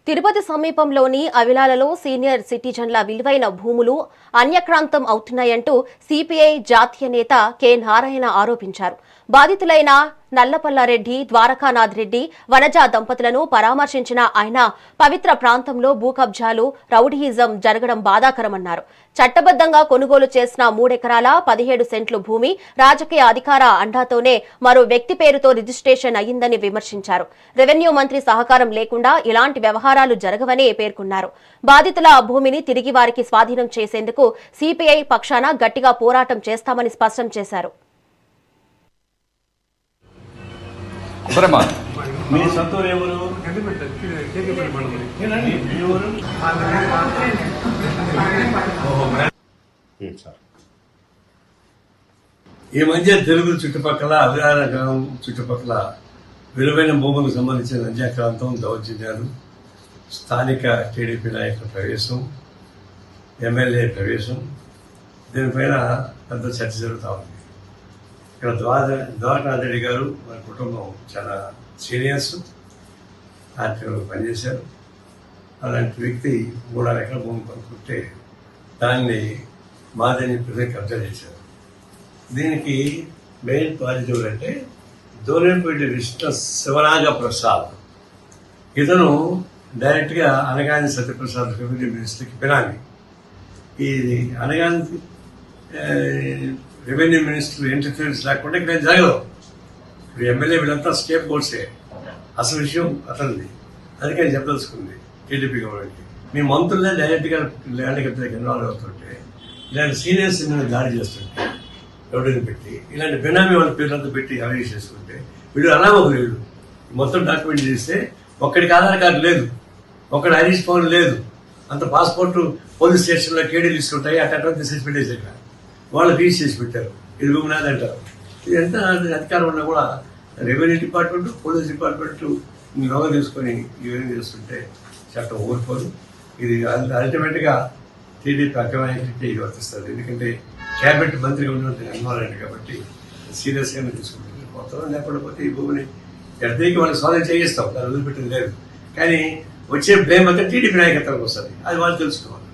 తిరుపతి సమీపంలోని అవిలాలలో సీనియర్ సిటిజన్ల విలువైన భూములు అన్యక్రాంతం అవుతున్నాయంటూ సిపిఐ జాతీయ నేత కె నారాయణ ఆరోపించారు. బాధితులైన నల్లపల్లారెడ్డి, ద్వారకానాథ్ రెడ్డి, వనజ దంపతులను పరామర్శించిన ఆయన పవిత్ర ప్రాంతంలో భూ కబ్జాలు, రౌడీయిజం జరగడం బాధాకరమన్నారు. చట్టబద్దంగా కొనుగోలు చేసిన 3 ఎకరాల 17 సెంట్లు భూమి రాజకీయ అధికార అండాతోనే మరో వ్యక్తి పేరుతో రిజిస్ట్రేషన్ అయ్యిందని విమర్శించారు. రెవెన్యూ మంత్రి సహకారం లేకుండా ఇలాంటి వ్యవహారాలు జరగవని పేర్కొన్నారు. బాధితుల భూమిని తిరిగి వారికి స్వాధీనం చేసేందుకు సిపిఐ పక్షాన గట్టిగా పోరాటం చేస్తామని స్పష్టం చేశారు. మీ సొంతూరు ఎవరు? ఈ మధ్య తెలుగు చుట్టుపక్కల అవిరాల గ్రామం చుట్టుపక్కల విలువైన భూములకు సంబంధించిన అన్యాక్రాంతం, దౌర్జన్యాలు, స్థానిక టీడీపీ నాయకుల ప్రవేశం, ఎమ్మెల్యే ప్రవేశం, దీనిపైన పెద్ద చర్చ జరుగుతూ ఉంది. ఇక్కడ ద్వారకానాథ్ రెడ్డి గారు వారి కుటుంబం చాలా సీనియర్స్, పార్టీలో పనిచేశారు. అలాంటి వ్యక్తి 3 ఎకరాల భూమి కొనుక్కుంటే దాన్ని మాదని ప్రజలు కబ్జా చేశారు. దీనికి మెయిన్ పాజిటివ్ అంటే దోలేపల్లి విష్ణు శివనాగ ప్రసాద్, ఇతను డైరెక్ట్గా అనగాని సత్యప్రసాద్ రెవెన్యూ మినిస్టర్కి బినామీ. ఈ అనగాని రెవెన్యూ మినిస్టర్ ఇంటర్ఫియరెన్స్ లేకుండా ఇక్కడ జరగదు. ఇప్పుడు ఎమ్మెల్యే వీళ్ళంతా స్టేప్ గోడ్సే. అసలు విషయం అతనిది. అందుకని చెప్పదలుచుకుంది టీడీపీ గవర్నమెంట్కి. మీ మంత్రులే డైరెక్ట్గా ల్యాండ్ కబ్జాకి ఇన్వాల్వ్ అవుతుంటే, ఇలాంటి సీనియర్స్ దాడి చేస్తుంటే ఎవరిని పెట్టి, ఇలాంటి బినామీ వాళ్ళ పేర్లంతా పెట్టి అరేంజ్ చేసుకుంటే వీళ్ళు అనామకులు. వీళ్ళు మొత్తం డాక్యుమెంట్ చేస్తే ఒక్కడికి ఆధార్ కార్డు లేదు, ఒక్కడి ఐరిష్ ఫోన్ లేదు, అంత పాస్పోర్టు పోలీస్ స్టేషన్లో కేడీలు ఇస్తుంటాయి. అట్లా తీసేసి పెట్టేసి ఇక్కడ వాళ్ళు రీచ్ చేసి పెట్టారు. ఇది భూమినాథ్ అంటారు. ఇది ఎంత అధికారం ఉన్నా కూడా రెవెన్యూ డిపార్ట్మెంట్, పోలీస్ డిపార్ట్మెంట్ లోగ తీసుకొని ఇవన్నీ చేస్తుంటే చట్టం ఊరుకోదు. ఇది అల్టిమేట్గా టీడీపీ అగ్రనాయకుడికి ఇది వర్తిస్తుంది. ఎందుకంటే క్యాబినెట్ మంత్రిగా ఉన్నటువంటి అన్వాలండి కాబట్టి సీరియస్గానే తీసుకుంటుంది. మొత్తం లేకపోతే ఈ భూమిని ఎద్దరికి వాళ్ళకి స్వాధీనం చేయిస్తాం, దాన్ని వదిలిపెట్టింది లేదు. కానీ వచ్చే బ్లేమ్ అంతా టీడీపీ నాయకత్వానికి వస్తుంది. అది వాళ్ళు తెలుసుకోవాలి.